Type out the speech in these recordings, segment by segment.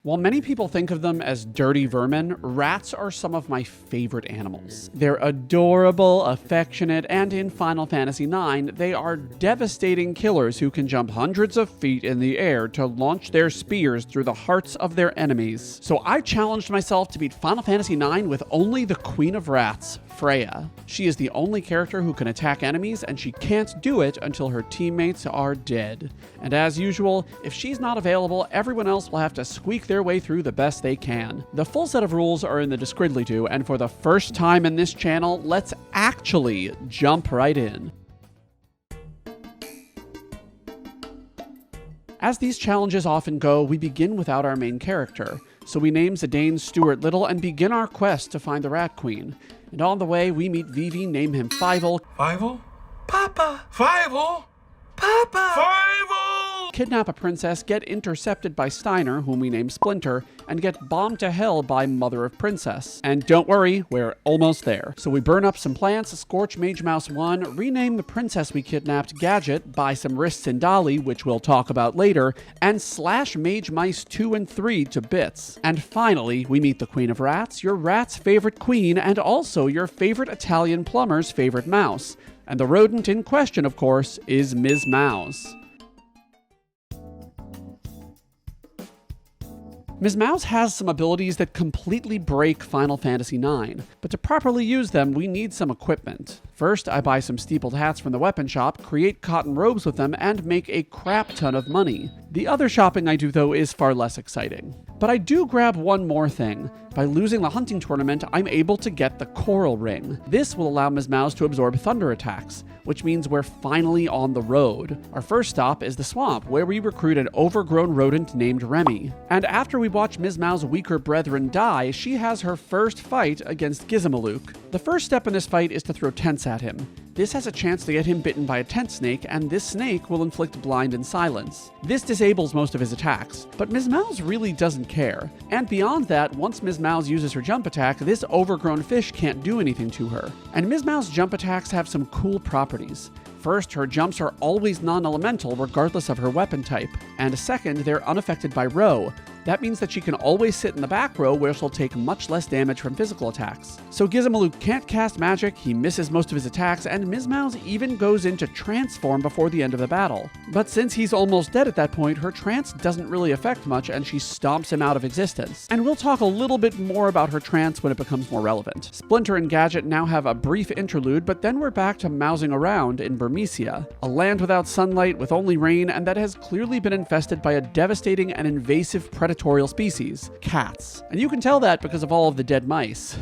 While many people think of them as dirty vermin, rats are some of my favorite animals. They're adorable, affectionate, and in Final Fantasy IX, they are devastating killers who can jump hundreds of feet in the air to launch their spears through the hearts of their enemies. So I challenged myself to beat Final Fantasy IX with only the Queen of Rats, Freya. She is the only character who can attack enemies, and she can't do it until her teammates are dead. And as usual, if she's not available, everyone else will have to squeak their way through the best they can. The full set of rules are in the Descridly-Do, and for the first time in this channel, let's actually jump right in. As these challenges often go, we begin without our main character. So we name Zidane Stuart Little and begin our quest to find the Rat Queen. And on the way, we meet Vivi, name him Fievel. Fievel? Papa! Fievel! Papa! Fievel! Kidnap a princess, get intercepted by Steiner, whom we name Splinter, and get bombed to hell by Mother of Princess. And don't worry, we're almost there. So we burn up some plants, scorch Mage Mouse 1, rename the princess we kidnapped Gadget, buy some wrists in Dolly, which we'll talk about later, and slash Mage Mice 2 and 3 to bits. And finally, we meet the Queen of Rats, your rat's favorite queen, and also your favorite Italian plumber's favorite mouse. And the rodent in question, of course, is Ms. Mouse. Ms. Mouse has some abilities that completely break Final Fantasy IX, but to properly use them, we need some equipment. First, I buy some steepled hats from the weapon shop, create cotton robes with them, and make a crap ton of money. The other shopping I do, though, is far less exciting. But I do grab one more thing. By losing the hunting tournament, I'm able to get the Coral Ring. This will allow Ms. Mouse to absorb thunder attacks, which means we're finally on the road. Our first stop is the swamp, where we recruit an overgrown rodent named Remy. And after we watch Ms. Mouse's weaker brethren die, she has her first fight against Gizmaluke. The first step in this fight is to throw tents at him. This has a chance to get him bitten by a tent snake, and this snake will inflict blind and silence. This disables most of his attacks, but Ms. Mouse really doesn't care. And beyond that, once Ms. Mouse uses her jump attack, this overgrown fish can't do anything to her. And Ms. Mouse's jump attacks have some cool properties. First, her jumps are always non-elemental regardless of her weapon type. And second, they're unaffected by row. That means that she can always sit in the back row where she'll take much less damage from physical attacks. So Gizmaluke can't cast magic, he misses most of his attacks, and Ms. Mouse even goes into trance form before the end of the battle. But since he's almost dead at that point, her trance doesn't really affect much and she stomps him out of existence. And we'll talk a little bit more about her trance when it becomes more relevant. Splinter and Gadget now have a brief interlude, but then we're back to mousing around in Burmecia, a land without sunlight, with only rain, and that has clearly been infested by a devastating and invasive predatorial species, cats. And you can tell that because of all of the dead mice.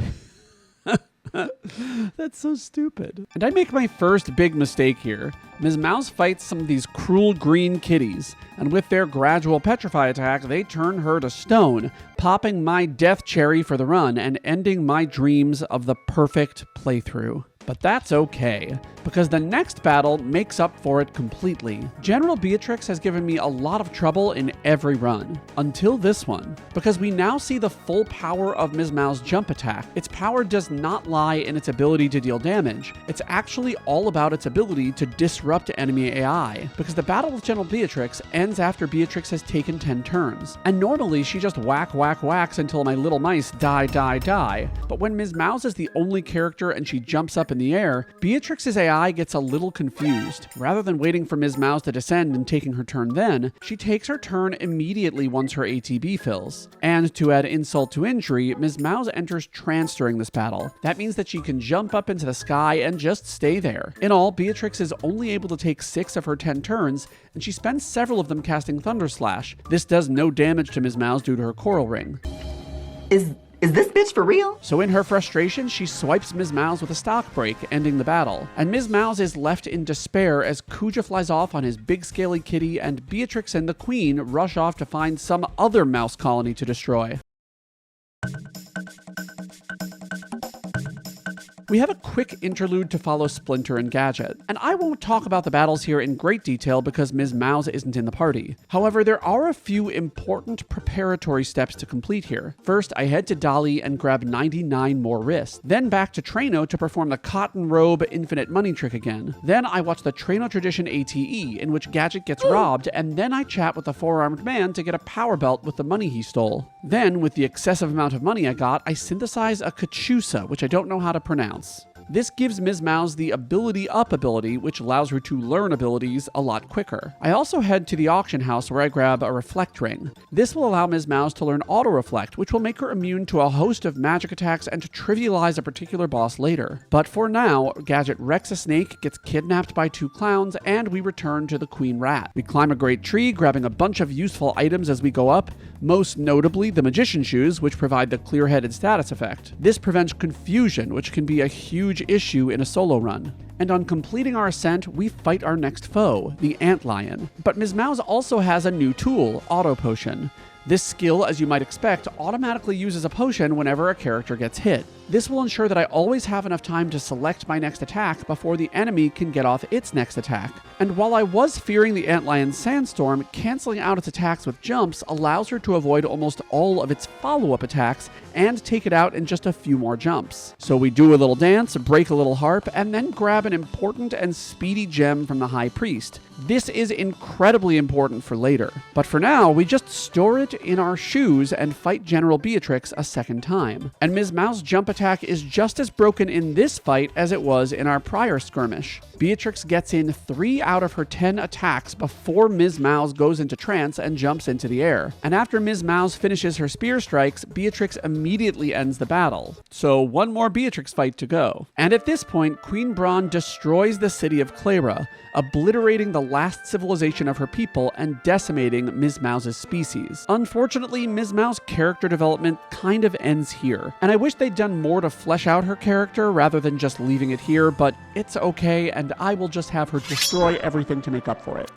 That's so stupid. And I make my first big mistake here. Ms. Mouse fights some of these cruel green kitties, and with their gradual petrify attack, they turn her to stone, popping my death cherry for the run and ending my dreams of the perfect playthrough. But that's okay, because the next battle makes up for it completely. General Beatrix has given me a lot of trouble in every run, until this one, because we now see the full power of Ms. Mouse's jump attack. Its power does not lie in its ability to deal damage, it's actually all about its ability to disrupt enemy AI, because the battle with General Beatrix ends after Beatrix has taken 10 turns, and normally she just whacks until my little mice die, but when Ms. Mouse is the only character and she jumps up in the air, Beatrix's AI gets a little confused. Rather than waiting for Ms. Mouse to descend and taking her turn then, she takes her turn immediately once her ATB fills. And to add insult to injury, Ms. Mouse enters trance during this battle. That means that she can jump up into the sky and just stay there. In all, Beatrix is only able to take 6 of her 10 turns, and she spends several of them casting Thunder Slash. This does no damage to Ms. Mouse due to her Coral Ring. Is this bitch for real? So in her frustration, she swipes Ms. Mouse with a stock break, ending the battle. And Ms. Mouse is left in despair as Kuja flies off on his big scaly kitty, and Beatrix and the Queen rush off to find some other mouse colony to destroy. we have a quick interlude to follow Splinter and Gadget. And I won't talk about the battles here in great detail because Ms. Mouse isn't in the party. However, there are a few important preparatory steps to complete here. First, I head to Dali and grab 99 more wrists. Then back to Traino to perform the cotton robe infinite money trick again. Then I watch the Traino Tradition ATE, in which Gadget gets robbed, and then I chat with the four-armed man to get a power belt with the money he stole. Then, with the excessive amount of money I got, I synthesize a Kachusa, which I don't know how to pronounce. This gives Ms. Mouse the Ability Up ability, which allows her to learn abilities a lot quicker. I also head to the auction house where I grab a Reflect Ring. This will allow Ms. Mouse to learn Auto Reflect, which will make her immune to a host of magic attacks and to trivialize a particular boss later. But for now, Gadget wrecks a snake, gets kidnapped by two clowns, and we return to the Queen Rat. We climb a great tree, grabbing a bunch of useful items as we go up, most notably the Magician Shoes, which provide the clear-headed status effect. This prevents confusion, which can be a huge issue in a solo run. And on completing our ascent, we fight our next foe, the Antlion. But Ms. Mouse also has a new tool, Auto Potion. This skill, as you might expect, automatically uses a potion whenever a character gets hit. This will ensure that I always have enough time to select my next attack before the enemy can get off its next attack. And while I was fearing the Antlion's Sandstorm, canceling out its attacks with jumps allows her to avoid almost all of its follow-up attacks and take it out in just a few more jumps. So we do a little dance, break a little harp, and then grab an important and speedy gem from the High Priest. This is incredibly important for later. But for now, we just store it in our shoes and fight General Beatrix a second time. And Ms. Mouse's jump attack is just as broken in this fight as it was in our prior skirmish. Beatrix gets in 3 out of her 10 attacks before Ms. Mouse goes into trance and jumps into the air. And after Ms. Mouse finishes her spear strikes, Beatrix immediately ends the battle. So one more Beatrix fight to go. And at this point, Queen Braun destroys the city of Clara, obliterating the last civilization of her people and decimating Ms. Mouse's species. Unfortunately, Ms. Mouse's character development kind of ends here. And I wish they'd done more to flesh out her character rather than just leaving it here, but it's okay, and I will just have her destroy everything to make up for it.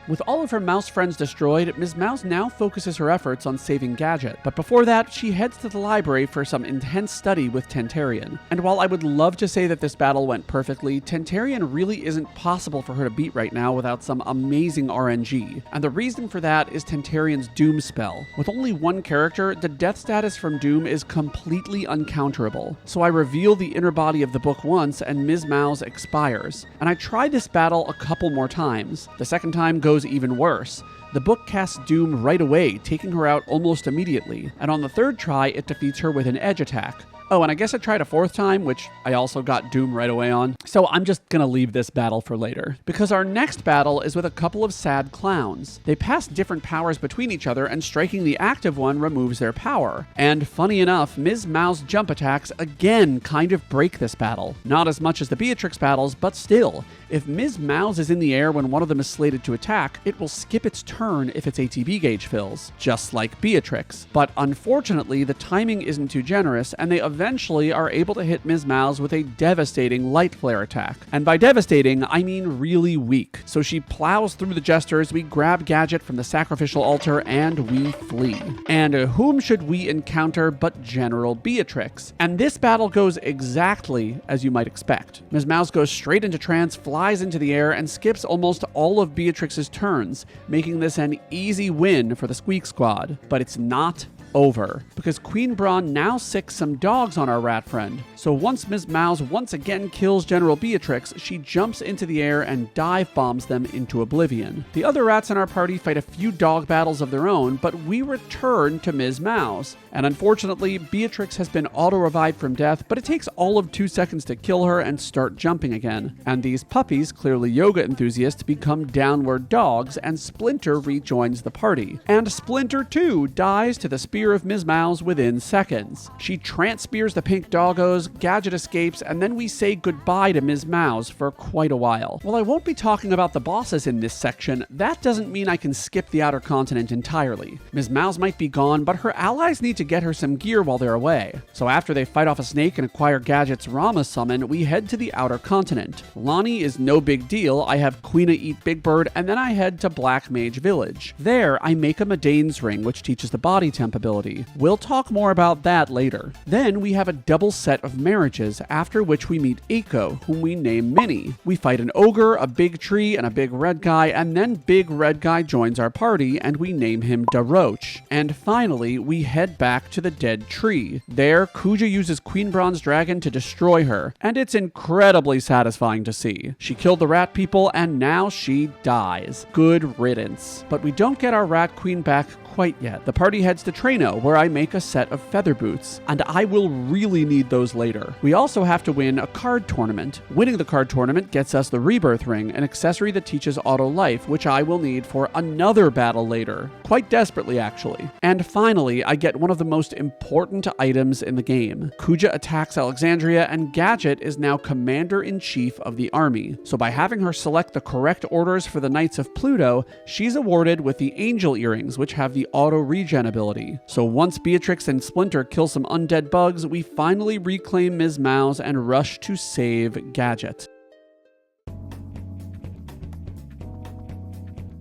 With all of her mouse friends destroyed, Ms. Mouse now focuses her efforts on saving Gadget. But before that, she heads to the library for some intense study with Tantarian. And while I would love to say that this battle went perfectly, Tantarian really isn't possible for her to beat right now without some amazing RNG. And the reason for that is Tantarian's Doom spell. With only one character, the death status from Doom is completely uncounterable. So I reveal the inner body of the book once, and Ms. Mouse expires. And I try this battle a couple more times. The second time goes even worse. The book casts Doom right away, taking her out almost immediately, and on the third try, it defeats her with an edge attack. Oh, and I guess I tried a fourth time, which I also got Doom right away on. So I'm just gonna leave this battle for later. Because our next battle is with a couple of sad clowns. They pass different powers between each other, and striking the active one removes their power. And funny enough, Ms. Mouse's jump attacks again kind of break this battle. Not as much as the Beatrix battles, but still. If Ms. Mouse is in the air when one of them is slated to attack, it will skip its turn if its ATB gauge fills, just like Beatrix. But unfortunately, the timing isn't too generous, and they eventually are able to hit Ms. Mouse with a devastating light flare attack. And by devastating, I mean really weak. So she plows through the jesters, we grab Gadget from the sacrificial altar, and we flee. And whom should we encounter but General Beatrix? And this battle goes exactly as you might expect. Ms. Mouse goes straight into trance, flies into the air, and skips almost all of Beatrix's turns, making this an easy win for the Squeak Squad. But it's not over, because Queen Braun now sicks some dogs on our rat friend. So once Ms. Mouse once again kills General Beatrix, she jumps into the air and dive bombs them into oblivion. The other rats in our party fight a few dog battles of their own, but we return to Ms. Mouse. And unfortunately, Beatrix has been auto-revived from death, but it takes all of 2 seconds to kill her and start jumping again. And these puppies, clearly yoga enthusiasts, become downward dogs, and Splinter rejoins the party. And Splinter too dies to the spear of Ms. Mouse within seconds. She trance-spears the pink doggos, Gadget escapes, and then we say goodbye to Ms. Mouse for quite a while. While I won't be talking about the bosses in this section, that doesn't mean I can skip the outer continent entirely. Ms. Mouse might be gone, but her allies need to get her some gear while they're away. So after they fight off a snake and acquire Gadget's Rama summon, we head to the outer continent. Lonnie is no big deal, I have Queena eat Big Bird, and then I head to Black Mage Village. There, I make a Medane's Ring, which teaches the body temp ability. ability. We'll talk more about that later. Then we have a double set of marriages, after which we meet Eiko, whom we name Minnie. We fight an ogre, a big tree, and a big red guy, and then big red guy joins our party, and we name him Daroche. And finally, we head back to the dead tree. There, Kuja uses Queen Bronze Dragon to destroy her, and it's incredibly satisfying to see. She killed the rat people, and now she dies. Good riddance. But we don't get our rat queen back quite yet. The party heads to Treno, where I make a set of feather boots, and I will really need those later. We also have to win a card tournament. Winning the card tournament gets us the Rebirth Ring, an accessory that teaches auto life, which I will need for another battle later. Quite desperately, actually. And finally, I get one of the most important items in the game. Kuja attacks Alexandria, and Gadget is now commander-in-chief of the army. So by having her select the correct orders for the Knights of Pluto, she's awarded with the Angel Earrings, which have the auto regen ability. So once Beatrix and Splinter kill some undead bugs, we finally reclaim Ms. Mouse and rush to save Gadget.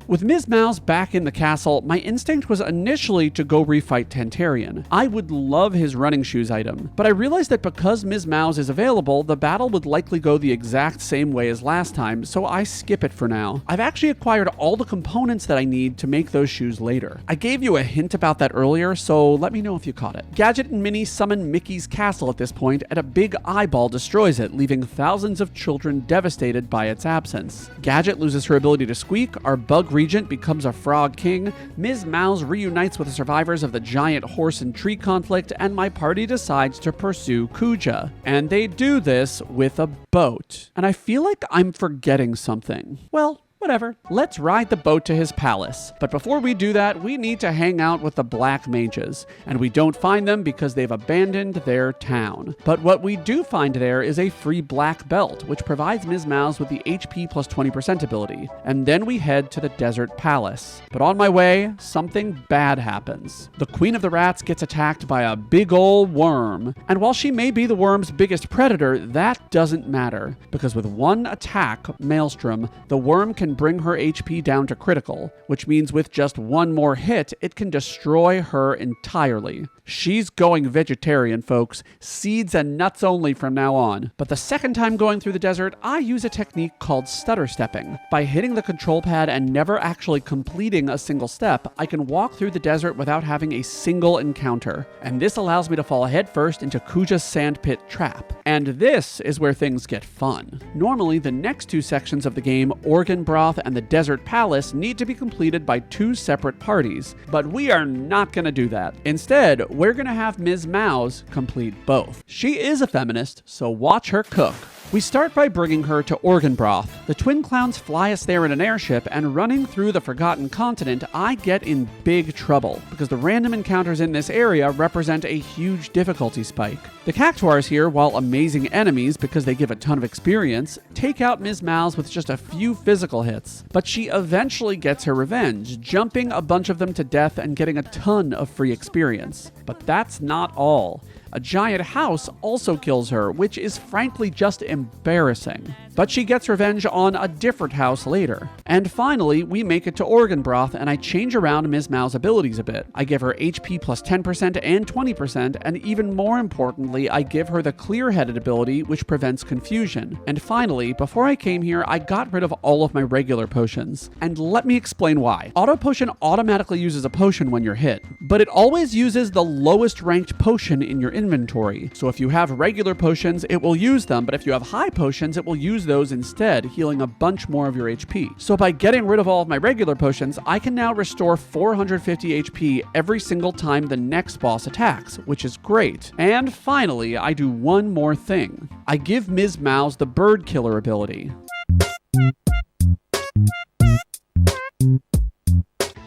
With Ms. Mouse back in the castle, my instinct was initially to go refight Tantarian. I would love his running shoes item, but I realized that because Ms. Mouse is available, the battle would likely go the exact same way as last time, so I skip it for now. I've actually acquired all the components that I need to make those shoes later. I gave you a hint about that earlier, so let me know if you caught it. Gadget and Minnie summon Mickey's castle at this point, and a big eyeball destroys it, leaving thousands of children devastated by its absence. Gadget loses her ability to squeak, our bug regent becomes a frog king, Ms. Mouse reunites with the survivors of the giant horse and tree conflict, and my party decides to pursue Kuja. And they do this with a boat. And I feel like I'm forgetting something. Well, whatever. Let's ride the boat to his palace. But before we do that, we need to hang out with the Black Mages. And we don't find them because they've abandoned their town. But what we do find there is a free black belt, which provides Ms. Mouse with the HP plus 20% ability. And then we head to the Desert Palace. But on my way, something bad happens. The Queen of the Rats gets attacked by a big ol' worm. And while she may be the worm's biggest predator, that doesn't matter. Because with one attack, Maelstrom, the worm can bring her HP down to critical, which means with just one more hit, it can destroy her entirely. She's going vegetarian, folks. Seeds and nuts only from now on. But the second time going through the desert, I use a technique called stutter stepping. By hitting the control pad and never actually completing a single step, I can walk through the desert without having a single encounter. And this allows me to fall headfirst into Kuja's sandpit trap. And this is where things get fun. Normally, the next two sections of the game, Organ Broth and the Desert Palace, need to be completed by two separate parties. But we are not going to do that. Instead, we're going to have Ms. Mouse complete both. She is a feminist, so watch her cook. We start by bringing her to Organ Broth. The twin clowns fly us there in an airship, and running through the Forgotten Continent, I get in big trouble, because the random encounters in this area represent a huge difficulty spike. The Cactuars here, while amazing enemies because they give a ton of experience, take out Ms. Mouse with just a few physical hits. But she eventually gets her revenge, jumping a bunch of them to death and getting a ton of free experience. But that's not all. A giant house also kills her, which is frankly just embarrassing. But she gets revenge on a different house later. And finally, we make it to Organ Broth, and I change around Ms. Mouse's abilities a bit. I give her HP plus 10% and 20%, and even more importantly, I give her the Clear-Headed ability, which prevents confusion. And finally, before I came here, I got rid of all of my regular potions. And let me explain why. Auto Potion automatically uses a potion when you're hit, but it always uses the lowest ranked potion in your inventory. So if you have regular potions, it will use them, but if you have high potions, it will use those instead, healing a bunch more of your HP. So by getting rid of all of my regular potions, I can now restore 450 HP every single time the next boss attacks, which is great. And finally, I do one more thing. I give Ms. Mouse the Bird Killer ability.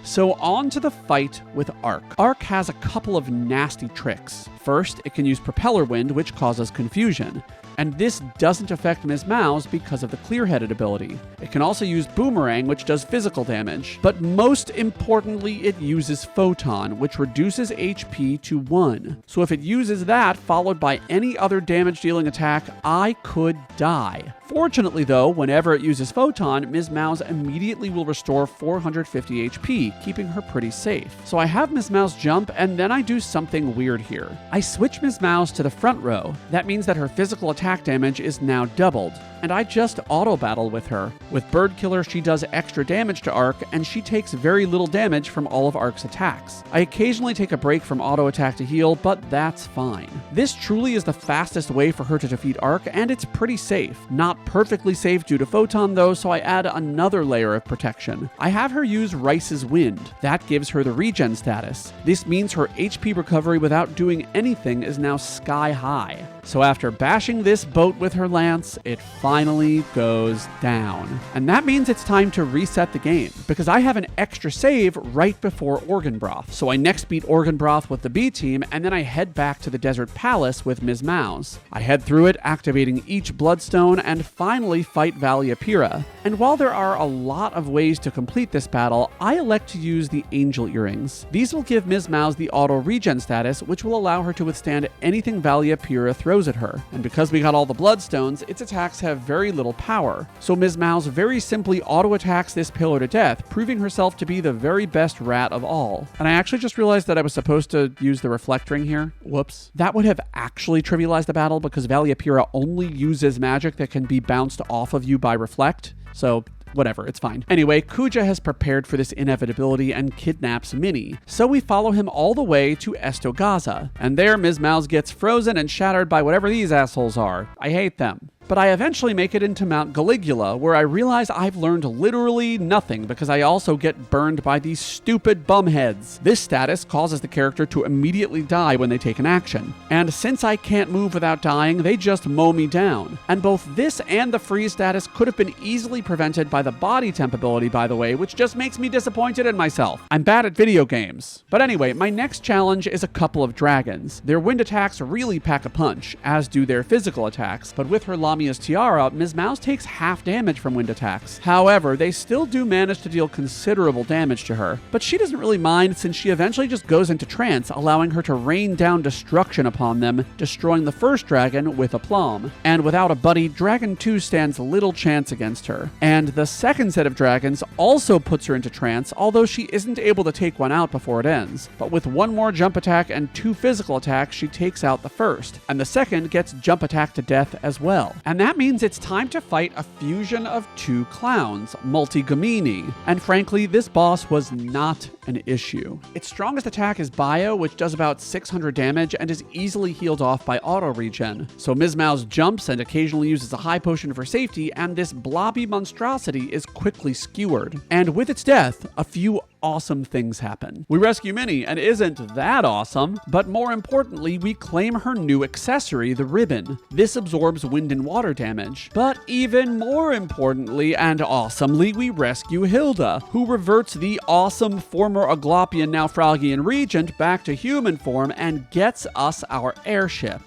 So on to the fight with Ark. Ark has a couple of nasty tricks. First, it can use Propeller Wind, which causes confusion. And this doesn't affect Ms. Mouse because of the clear-headed ability. It can also use Boomerang, which does physical damage. But most importantly, it uses Photon, which reduces HP to 1. So if it uses that, followed by any other damage-dealing attack, I could die. Fortunately though, whenever it uses Photon, Ms. Mouse immediately will restore 450 HP, keeping her pretty safe. So I have Ms. Mouse jump, and then I do something weird here. I switch Ms. Mouse to the front row. That means that her physical attack damage is now doubled, and I just auto-battle with her. With Bird Killer, she does extra damage to Arc, and she takes very little damage from all of Arc's attacks. I occasionally take a break from auto-attack to heal, but that's fine. This truly is the fastest way for her to defeat Arc, and it's pretty safe. Not perfectly safe due to Photon though, so I add another layer of protection. I have her use Rice's Wind. That gives her the regen status. This means her HP recovery without doing anything is now sky high. So after bashing this boat with her lance, it finally goes down. And that means it's time to reset the game, because I have an extra save right before Organ Broth. So I next beat Organ Broth with the B team, and then I head back to the Desert Palace with Ms. Mouse. I head through it, activating each Bloodstone, and finally fight Valiapira. And while there are a lot of ways to complete this battle, I elect to use the Angel Earrings. These will give Ms. Mouse the auto regen status, which will allow her to withstand anything Valiapira throws at her. And because we got all the Bloodstones, its attacks have very little power. So Ms. Mouse very simply auto-attacks this pillar to death, proving herself to be the very best rat of all. And I actually just realized that I was supposed to use the Reflect Ring here. Whoops. That would have actually trivialized the battle because Valiapira only uses magic that can be bounced off of you by Reflect. So whatever, it's fine. Anyway, Kuja has prepared for this inevitability and kidnaps Minnie. So we follow him all the way to Estogaza. And there, Ms. Mouse gets frozen and shattered by whatever these assholes are. I hate them. But I eventually make it into Mount Caligula, where I realize I've learned literally nothing because I also get burned by these stupid bumheads. This status causes the character to immediately die when they take an action. And since I can't move without dying, they just mow me down. And both this and the freeze status could have been easily prevented by the body temp ability, by the way, which just makes me disappointed in myself. I'm bad at video games. But anyway, my next challenge is a couple of dragons. Their wind attacks really pack a punch, as do their physical attacks, but with her Lamia's Tiara, Ms. Mouse takes half damage from wind attacks. However, they still do manage to deal considerable damage to her, but she doesn't really mind since she eventually just goes into trance, allowing her to rain down destruction upon them, destroying the first dragon with aplomb. And without a buddy, Dragon 2 stands little chance against her. And the second set of dragons also puts her into trance, although she isn't able to take one out before it ends. But with one more jump attack and 2 physical attacks, she takes out the first, and the second gets jump attack to death as well. And that means it's time to fight a fusion of 2 clowns, Multigamini. And frankly, this boss was not an issue. Its strongest attack is Bio, which does about 600 damage and is easily healed off by auto regen. So Ms. Mouse jumps and occasionally uses a high potion for safety, and this blobby monstrosity is quickly skewered. And with its death, a few awesome things happen. We rescue Minnie, and isn't that awesome? But more importantly, we claim her new accessory, the ribbon. This absorbs wind and water damage. But even more importantly and awesomely, we rescue Hilda, who reverts the awesome former Aglopian, now Fraugian regent back to human form and gets us our airship.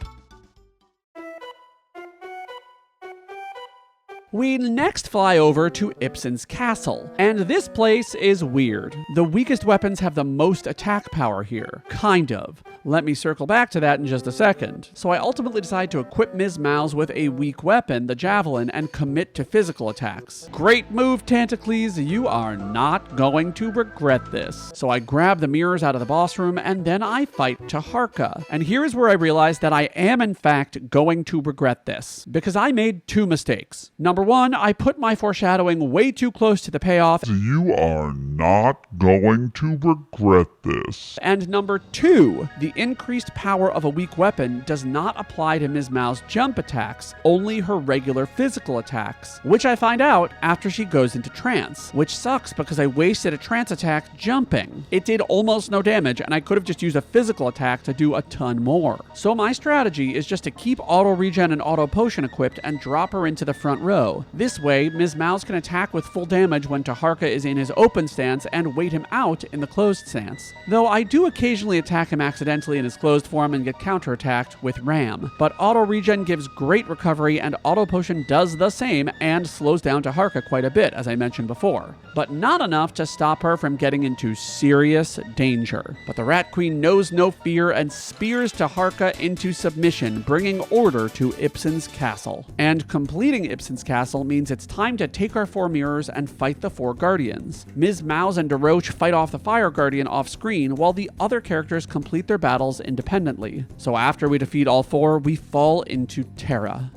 We next fly over to Ipsen's Castle, and this place is weird. The weakest weapons have the most attack power here. Kind of. Let me circle back to that in just a second. So I ultimately decide to equip Ms. Mouse with a weak weapon, the Javelin, and commit to physical attacks. Great move, Tantacles. You are not going to regret this. So I grab the mirrors out of the boss room, and then I fight Taharka. And here is where I realize that I am in fact going to regret this, because I made 2 mistakes. Number 1, I put my foreshadowing way too close to the payoff. You are not going to regret this. And number 2, the increased power of a weak weapon does not apply to Ms. Mao's jump attacks, only her regular physical attacks, which I find out after she goes into trance, which sucks because I wasted a trance attack jumping. It did almost no damage, and I could have just used a physical attack to do a ton more. So my strategy is just to keep auto regen and auto potion equipped and drop her into the front row. foe. This way, Ms. Mouse can attack with full damage when Taharka is in his open stance and wait him out in the closed stance. Though I do occasionally attack him accidentally in his closed form and get counterattacked with Ram. But auto regen gives great recovery, and auto potion does the same and slows down Taharka quite a bit, as I mentioned before. But not enough to stop her from getting into serious danger. But the Rat Queen knows no fear and spears Taharka into submission, bringing order to Ipsen's Castle. And completing Ipsen's Castle means it's time to take our 4 mirrors and fight the 4 Guardians. Ms. Mouse and DeRoche fight off the Fire Guardian off-screen, while the other characters complete their battles independently. So after we defeat all 4, we fall into Tera.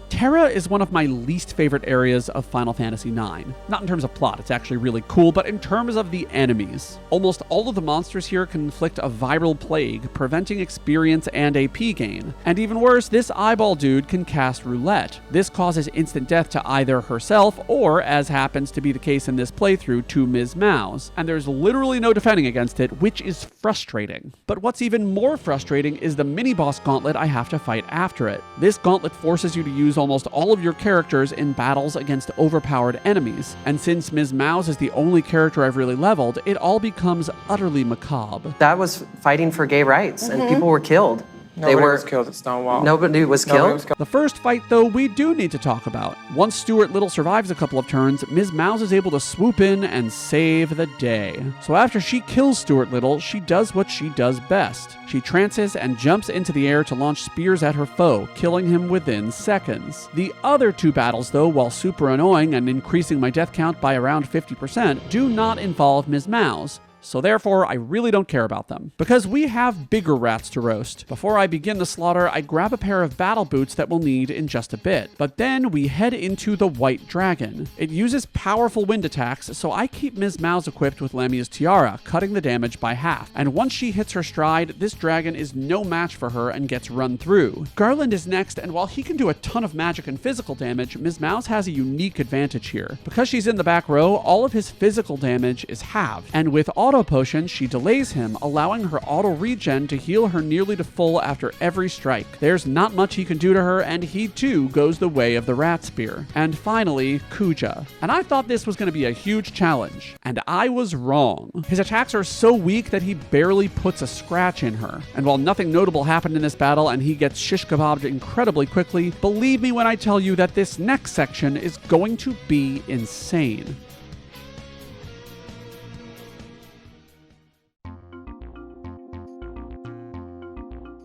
Tera is one of my least favorite areas of Final Fantasy IX. Not in terms of plot, it's actually really cool, but in terms of the enemies. Almost all of the monsters here can inflict a viral plague, preventing experience and AP gain. And even worse, this eyeball dude can cast roulette. This causes instant death to either herself or, as happens to be the case in this playthrough, to Ms. Mouse. And there's literally no defending against it, which is frustrating. But what's even more frustrating is the mini-boss gauntlet I have to fight after it. This gauntlet forces you to use almost all of your characters in battles against overpowered enemies, and since Ms. Mouse is the only character I've really leveled, it all becomes utterly macabre. That was fighting for gay rights, and people were killed. Nobody was killed at Stonewall. Nobody was killed? The first fight, though, we do need to talk about. Once Stuart Little survives a couple of turns, Ms. Mouse is able to swoop in and save the day. So after she kills Stuart Little, she does what she does best. She trances and jumps into the air to launch spears at her foe, killing him within seconds. The other 2 battles, though, while super annoying and increasing my death count by around 50%, do not involve Ms. Mouse. So therefore, I really don't care about them. Because we have bigger rats to roast. Before I begin the slaughter, I grab a pair of battle boots that we'll need in just a bit. But then we head into the White Dragon. It uses powerful wind attacks, so I keep Ms. Mouse equipped with Lamia's Tiara, cutting the damage by half. And once she hits her stride, this dragon is no match for her and gets run through. Garland is next, and while he can do a ton of magic and physical damage, Ms. Mouse has a unique advantage here. Because she's in the back row, all of his physical damage is halved. And with auto potion, she delays him, allowing her auto regen to heal her nearly to full after every strike. There's not much he can do to her, and he too goes the way of the rat spear. And finally, Kuja. And I thought this was going to be a huge challenge, and I was wrong. His attacks are so weak that he barely puts a scratch in her. And while nothing notable happened in this battle and he gets shish kebabbed incredibly quickly, believe me when I tell you that this next section is going to be insane.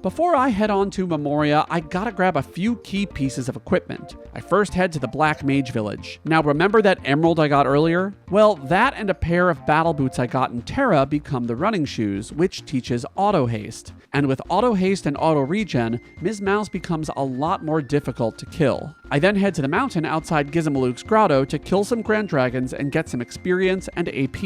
Before I head on to Memoria, I gotta grab a few key pieces of equipment. I first head to the Black Mage Village. Now remember that emerald I got earlier? Well, that and a pair of battle boots I got in Tera become the running shoes, which teaches auto haste. And with auto haste and auto regen, Ms. Mouse becomes a lot more difficult to kill. I then head to the mountain outside Gizmaluk's grotto to kill some Grand Dragons and get some experience and AP.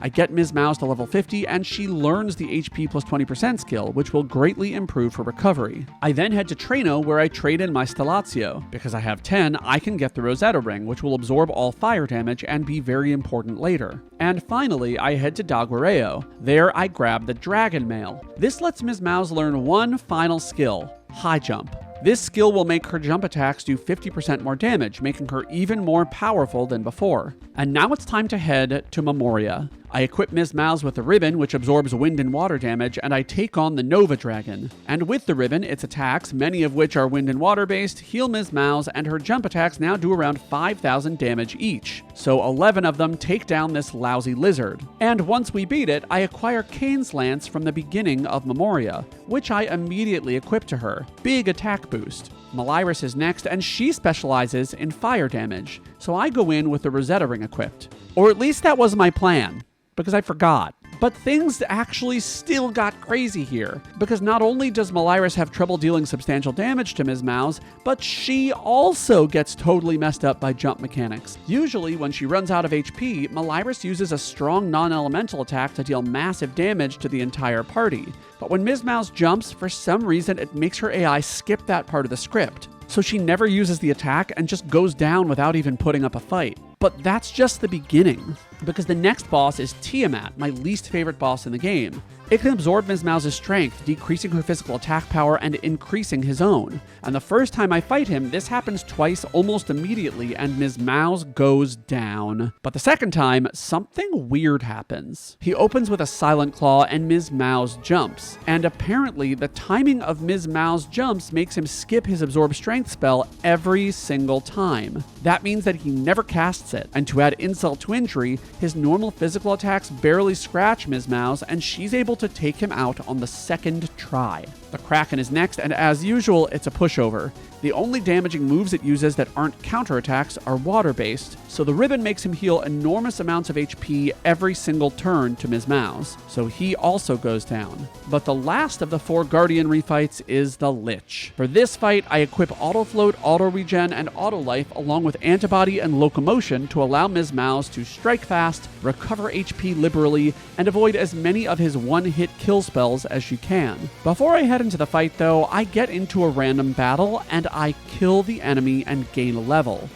I get Ms. Mouse to level 50 and she learns the HP plus 20% skill, which will greatly improve her recovery. I then head to Treno where I trade in my Stellatio. Because I have 10, I can get the Rosetta Ring, which will absorb all fire damage and be very important later. And finally, I head to Daguerreo. There I grab the Dragon Mail. This lets Ms. Mouse learn one final skill, High Jump. This skill will make her jump attacks do 50% more damage, making her even more powerful than before. And now it's time to head to Memoria. I equip Ms. Mouse with the ribbon, which absorbs wind and water damage, and I take on the Nova Dragon. And with the ribbon, its attacks, many of which are wind and water based, heal Ms. Mouse, and her jump attacks now do around 5,000 damage each. So 11 of them take down this lousy lizard. And once we beat it, I acquire Kane's Lance from the beginning of Memoria, which I immediately equip to her. Big attack boost. Malyrus is next, and she specializes in fire damage, so I go in with the Rosetta Ring equipped. Or at least that was my plan, because I forgot. But things actually still got crazy here, because not only does Malyrus have trouble dealing substantial damage to Ms. Mouse, but she also gets totally messed up by jump mechanics. Usually, when she runs out of HP, Malyrus uses a strong non-elemental attack to deal massive damage to the entire party. But when Ms. Mouse jumps, for some reason it makes her AI skip that part of the script. So she never uses the attack and just goes down without even putting up a fight. But that's just the beginning. because the next boss is Tiamat, my least favorite boss in the game. It can absorb Ms. Mouse's strength, decreasing her physical attack power and increasing his own. And the first time I fight him, this happens twice almost immediately and Ms. Mouse goes down. But the second time, something weird happens. He opens with a Silent Claw and Ms. Mouse jumps. And apparently, the timing of Ms. Mouse jumps makes him skip his Absorb Strength spell every single time. That means that he never casts it. And to add insult to injury, his normal physical attacks barely scratch Ms. Mouse and she's able to take him out on the second try. The Kraken is next, and as usual, it's a pushover. The only damaging moves it uses that aren't counterattacks are water-based, so the ribbon makes him heal enormous amounts of HP every single turn to Ms. Mouse, so he also goes down. But the last of the 4 Guardian refights is the Lich. For this fight, I equip Auto Float, Auto Regen, and Auto Life along with Antibody and Locomotion to allow Ms. Mouse to strike fast, recover HP liberally, and avoid as many of his one-hit kill spells as she can. Before I head into the fight though, I get into a random battle and I kill the enemy and gain a level.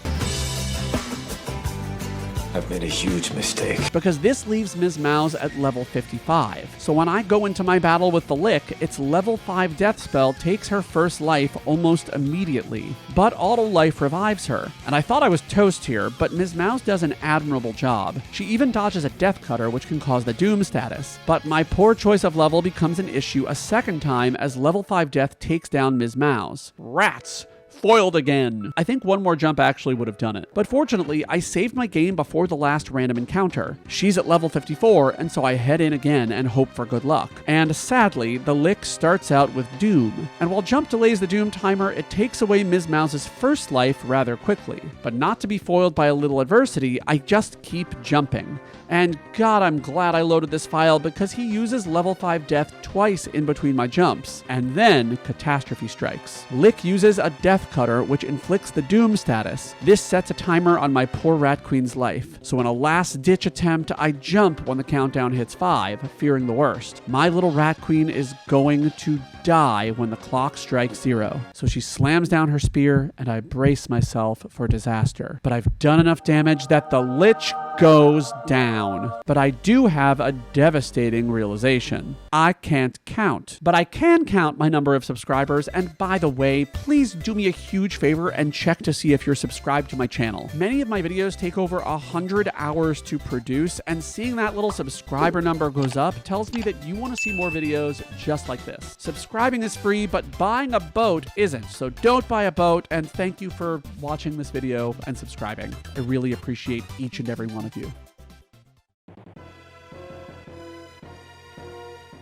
I've made a huge mistake. Because this leaves Ms. Mouse at level 55. So when I go into my battle with the Lick, its level 5 death spell takes her first life almost immediately. But Auto Life revives her. And I thought I was toast here, but Ms. Mouse does an admirable job. She even dodges a Death Cutter, which can cause the Doom status. But my poor choice of level becomes an issue a second time as level 5 death takes down Ms. Mouse. Rats! Foiled again. I think one more jump actually would have done it. But fortunately, I saved my game before the last random encounter. She's at level 54, and so I head in again and hope for good luck. And sadly, the Lick starts out with Doom. And while jump delays the Doom timer, it takes away Ms. Mouse's first life rather quickly. But not to be foiled by a little adversity, I just keep jumping. And God, I'm glad I loaded this file because he uses level 5 death twice in between my jumps. And then, catastrophe strikes. Lick uses a Death Cutter, which inflicts the Doom status. This sets a timer on my poor Rat Queen's life. So in a last-ditch attempt, I jump when the countdown hits 5, fearing the worst. My little Rat Queen is going to die when the clock strikes 0. So she slams down her spear, and I brace myself for disaster. But I've done enough damage that the Lich goes down. But I do have a devastating realization. I can't count. But I can count my number of subscribers, and by the way, please do me a huge favor and check to see if you're subscribed to my channel. Many of my videos take over 100 hours to produce, and seeing that little subscriber number goes up tells me that you want to see more videos just like this. Subscribing is free, but buying a boat isn't, so don't buy a boat, and thank you for watching this video and subscribing. I really appreciate each and every one of you.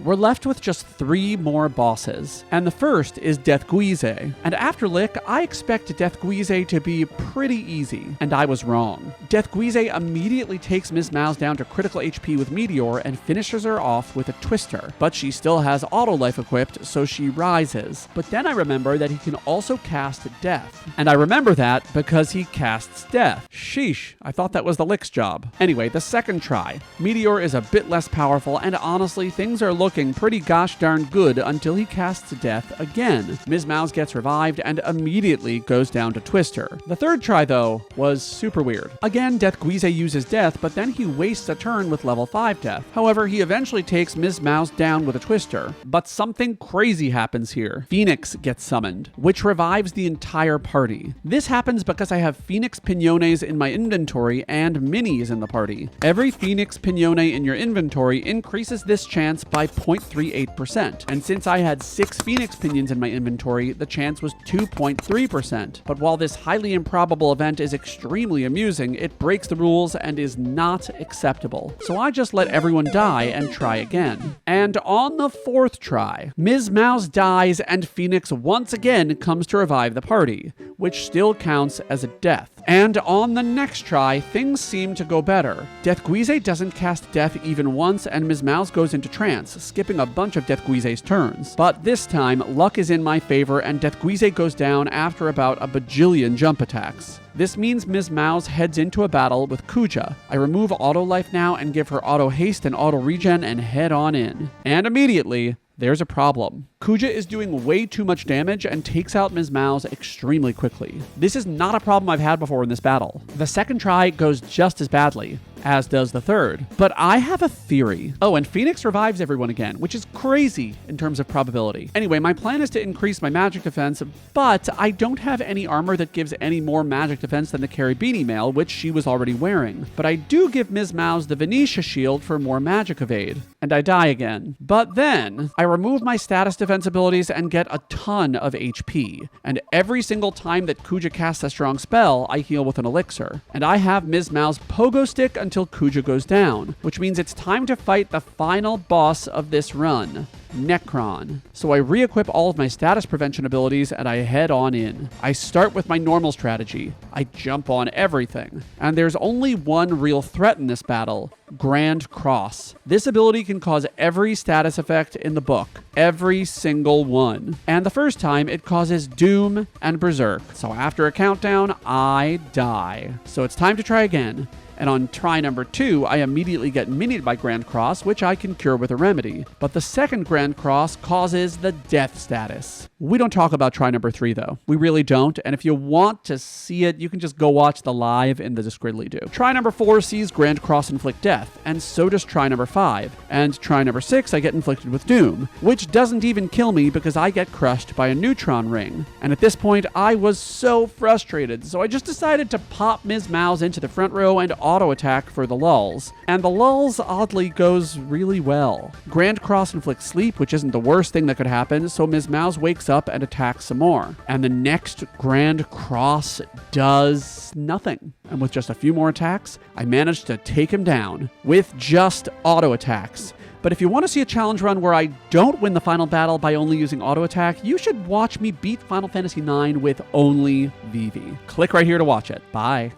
We're left with just 3 more bosses, and the first is Deathguz. And after Lick, I expect Deathguz to be pretty easy, and I was wrong. Deathguz immediately takes Ms. Mouse down to critical HP with Meteor and finishes her off with a Twister, but she still has Auto Life equipped, so she rises. But then I remember that he can also cast Death, and I remember that because he casts Death. Sheesh, I thought that was the Lick's job. Anyway, the second try. Meteor is a bit less powerful, and honestly, things are looking pretty gosh darn good until he casts Death again. Ms. Mouse gets revived and immediately goes down to Twister. The third try, though, was super weird. Again, Deathguz uses Death, but then he wastes a turn with level 5 Death. However, he eventually takes Ms. Mouse down with a Twister. But something crazy happens here. Phoenix gets summoned, which revives the entire party. This happens because I have Phoenix Pignones in my inventory and Minis in the party. Every Phoenix Pignone in your inventory increases this chance by 0.38%. And since I had 6 Phoenix Pinions in my inventory, the chance was 2.3%. But while this highly improbable event is extremely amusing, it breaks the rules and is not acceptable. So I just let everyone die and try again. And on the 4th try, Ms. Mouse dies and Phoenix once again comes to revive the party, which still counts as a death. And on the next try, things seem to go better. Deathguz doesn't cast Death even once, and Ms. Mouse goes into trance, skipping a bunch of Deathguz's turns. But this time, luck is in my favor, and Deathguz goes down after about a bajillion jump attacks. This means Ms. Mouse heads into a battle with Kuja. I remove Auto Life now and give her Auto Haste and Auto Regen and head on in. And immediately, there's a problem. Kuja is doing way too much damage and takes out Ms. Mouse extremely quickly. This is not a problem I've had before in this battle. The second try goes just as badly. as does the third. But I have a theory. Oh, and Phoenix revives everyone again, which is crazy in terms of probability. Anyway, my plan is to increase my magic defense, but I don't have any armor that gives any more magic defense than the Carabini mail, which she was already wearing. But I do give Ms. Mouse the Venetia shield for more magic evade. And I die again. But then, I remove my status defense abilities and get a ton of HP. And every single time that Kuja casts a strong spell, I heal with an elixir. And I have Ms. Mouse pogo stick until Kuja goes down, which means it's time to fight the final boss of this run, Necron. So I re-equip all of my status prevention abilities and I head on in. I start with my normal strategy. I jump on everything. And there's only one real threat in this battle, Grand Cross. This ability can cause every status effect in the book. Every single one. And the first time, it causes Doom and Berserk. So after a countdown, I die. So it's time to try again. And on try number 2, I immediately get minied by Grand Cross, which I can cure with a remedy. But the second Grand Cross causes the death status. We don't talk about try number 3, though. We really don't, and if you want to see it, you can just go watch the live in the Discridly do. Try number 4 sees Grand Cross inflict death, and so does try number 5. And try number 6, I get inflicted with Doom, which doesn't even kill me because I get crushed by a neutron ring. And at this point, I was so frustrated, so I just decided to pop Ms. Mouse into the front row and auto attack for the lulls. And the lulls oddly goes really well. Grand Cross inflicts sleep, which isn't the worst thing that could happen, so Ms. Mouse wakes up and attacks some more. And the next Grand Cross does nothing. And with just a few more attacks, I managed to take him down with just auto attacks. But if you want to see a challenge run where I don't win the final battle by only using auto attack, you should watch me beat Final Fantasy IX with only Vivi. Click right here to watch it. Bye.